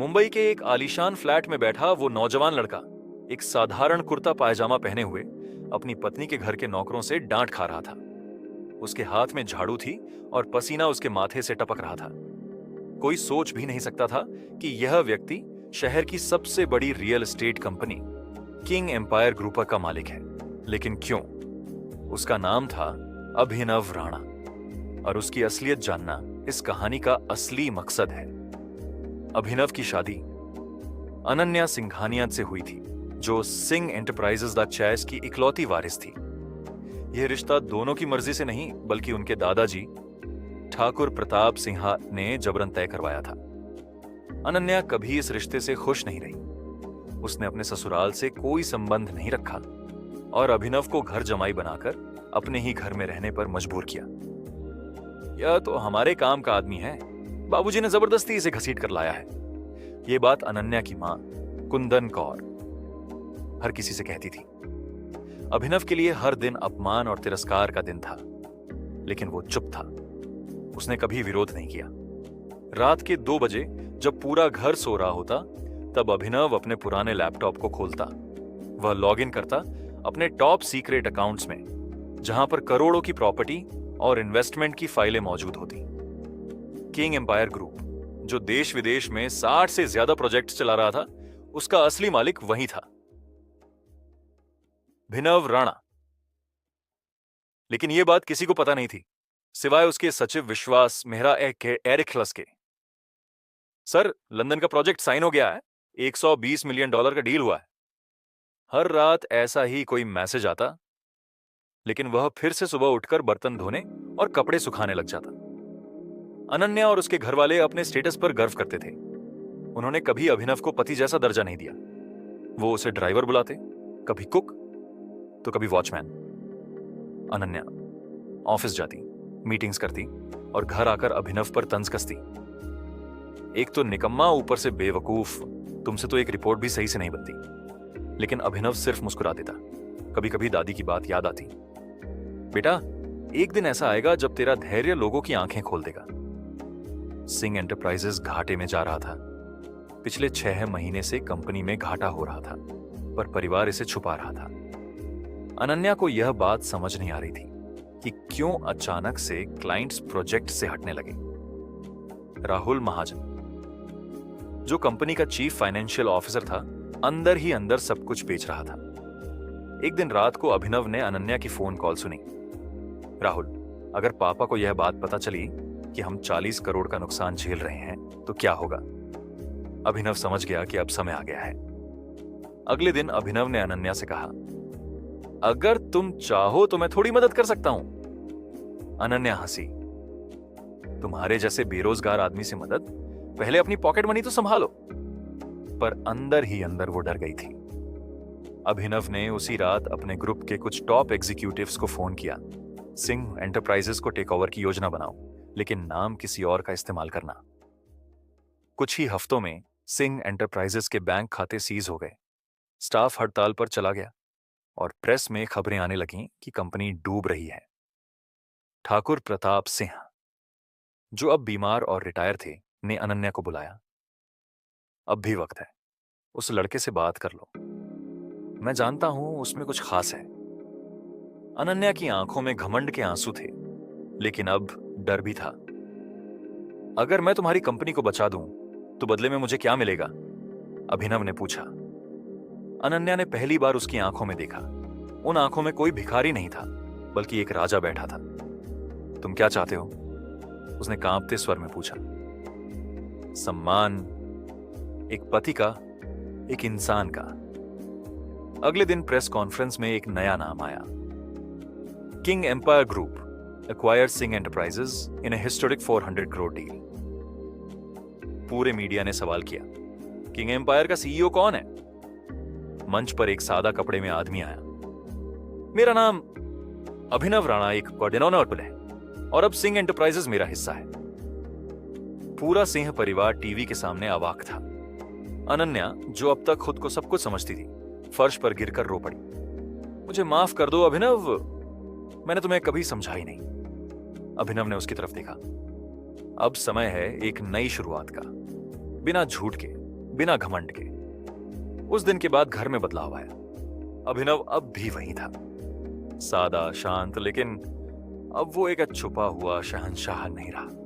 मुंबई के एक आलीशान फ्लैट में बैठा वो नौजवान लड़का एक साधारण कुर्ता पायजामा पहने हुए अपनी पत्नी के घर के नौकरों से डांट खा रहा था। उसके हाथ में झाड़ू थी और पसीना उसके माथे से टपक रहा था। कोई सोच भी नहीं सकता था कि यह व्यक्ति शहर की सबसे बड़ी real estate company King Empire group का मालिक है। लेकिन क्यों? उसका नाम था अभिनव राणा और उसकी असलियत जानना इस कहानी का असली मकसद है। अभिनव की शादी अनन्या सिंघानिया से हुई थी, जो सिंह एंटरप्राइजेज द चैस की इकलौती वारिस थी। यह रिश्ता दोनों की मर्जी से नहीं, बल्कि उनके दादाजी ठाकुर प्रताप सिंहा ने जबरन तय करवाया था। अनन्या कभी इस रिश्ते से खुश नहीं रही। उसने अपने ससुराल से कोई संबंध नहीं रखा और अभिनव को घर जमाई बनाकर अपने ही घर में रहने पर मजबूर किया। यह तो हमारे काम का आदमी है, बाबूजी ने जबरदस्ती इसे घसीट कर लाया है। यह बात अनन्या की मां कुंदन कौर हर किसी से कहती थी। अभिनव के लिए हर दिन अपमान और तिरस्कार का दिन था, लेकिन वो चुप था। उसने कभी विरोध नहीं किया। रात के 2 बजे जब पूरा घर सो रहा होता, तब अभिनव अपने पुराने लैपटॉप को खोलता। वह लॉग इन करता अपने टॉप सीक्रेट अकाउंट्स में, जहां पर करोड़ों की प्रॉपर्टी और इन्वेस्टमेंट की फाइलें मौजूद होती। किंग एम्पायर ग्रुप, जो देश विदेश में 60 से ज्यादा प्रोजेक्ट चला रहा था, उसका असली मालिक वही था, अभिनव राणा। लेकिन यह बात किसी को पता नहीं थी, सिवाय उसके सचिव विश्वास मेहरा एरिक्लस के। सर, लंदन का प्रोजेक्ट साइन हो गया है, $120 मिलियन का डील हुआ है। हर रात ऐसा ही कोई मैसेज आता, लेकिन वह फिर से सुबह उठकर बर्तन धोने और कपड़े सुखाने लग जाता। अनन्या और उसके घरवाले अपने स्टेटस पर गर्व करते थे। उन्होंने कभी अभिनव को पति जैसा दर्जा नहीं दिया। वो उसे ड्राइवर बुलाते, कभी कुक तो कभी वॉचमैन। अनन्या ऑफिस जाती, मीटिंग्स करती और घर आकर अभिनव पर तंज कसती। एक तो निकम्मा, ऊपर से बेवकूफ, तुमसे तो एक रिपोर्ट भी सही से नहीं बनती। लेकिन अभिनव सिर्फ मुस्कुरा देता। कभी कभी दादी की बात याद आती, बेटा एक दिन ऐसा आएगा जब तेरा धैर्य लोगों की आंखें खोल देगा। सिंह एंटरप्राइजेज घाटे में जा रहा था। पिछले 6 महीने से कंपनी में घाटा हो रहा था, पर परिवार इसे छुपा रहा था। अनन्या को यह बात समझ नहीं आ रही थी कि क्यों अचानक से क्लाइंट्स प्रोजेक्ट से हटने लगे। राहुल महाजन, जो कंपनी का चीफ फाइनेंशियल ऑफिसर था, अंदर ही अंदर सब कुछ बेच रहा था। एक दिन रात को अभिनव ने अनन्या की फोन कॉल सुनी। राहुल, अगर पापा को यह बात पता चली कि हम 40 करोड़ का नुकसान झेल रहे हैं तो क्या होगा? अभिनव समझ गया कि अब समय आ गया है। अगले दिन अभिनव ने अनन्या से कहा, अगर तुम चाहो तो मैं थोड़ी मदद कर सकता हूं। अनन्या हंसी, तुम्हारे जैसे बेरोजगार आदमी से मदद? पहले अपनी पॉकेट मनी तो संभालो। पर अंदर ही अंदर वो डर गई थी। अभिनव ने उसी रात अपने ग्रुप के कुछ टॉप एग्जीक्यूटिव्स को फोन किया, सिंह एंटरप्राइजेस को टेक ओवर की योजना बनाओ, लेकिन नाम किसी और का इस्तेमाल करना। कुछ ही हफ्तों में सिंह एंटरप्राइजेस के बैंक खाते सीज हो गए, स्टाफ हड़ताल पर चला गया और प्रेस में खबरें आने लगीं कि कंपनी डूब रही है। ठाकुर प्रताप सिंह, जो अब बीमार और रिटायर थे, ने अनन्या को बुलाया। अब भी वक्त है, उस लड़के से बात कर लो। मैं जानता हूं उसमें कुछ खास है। अनन्या की आंखों में घमंड के आंसू थे, लेकिन अब डर भी था। अगर मैं तुम्हारी कंपनी को बचा दूं तो बदले में मुझे क्या मिलेगा? अभिनव ने पूछा। अनन्या ने पहली बार उसकी आंखों में देखा। उन आंखों में कोई भिखारी नहीं था, बल्कि एक राजा बैठा था। तुम क्या चाहते हो? उसने कांपते स्वर में पूछा। सम्मान, एक पति का, एक इंसान का। अगले दिन प्रेस कॉन्फ्रेंस में एक नया नाम आया। King Empire group acquired Singh enterprises in a historic 400 crore deal. पूरे मीडिया ने सवाल किया, किंग एम्पायर का सीईओ कौन है? मंच पर एक सादा कपड़े में आदमी आया। मेरा नाम अभिनव राणा, एक कोऑर्डिनेटर है, और अब सिंह एंटरप्राइजेज मेरा हिस्सा है। पूरा सिंह परिवार टीवी के सामने अवाक था। अनन्या, जो अब तक खुद को सब कुछ समझती थी, फर्श पर गिरकर रो पड़ी। मुझे माफ कर दो अभिनव, मैंने तुम्हें कभी समझा ही नहीं। अभिनव ने उसकी तरफ देखा। अब समय है एक नई शुरुआत का, बिना झूठ के, बिना घमंड के। उस दिन के बाद घर में बदलाव आया। अभिनव अब भी वही था, सादा, शांत, लेकिन अब वो एक छुपा हुआ शहंशाह नहीं रहा।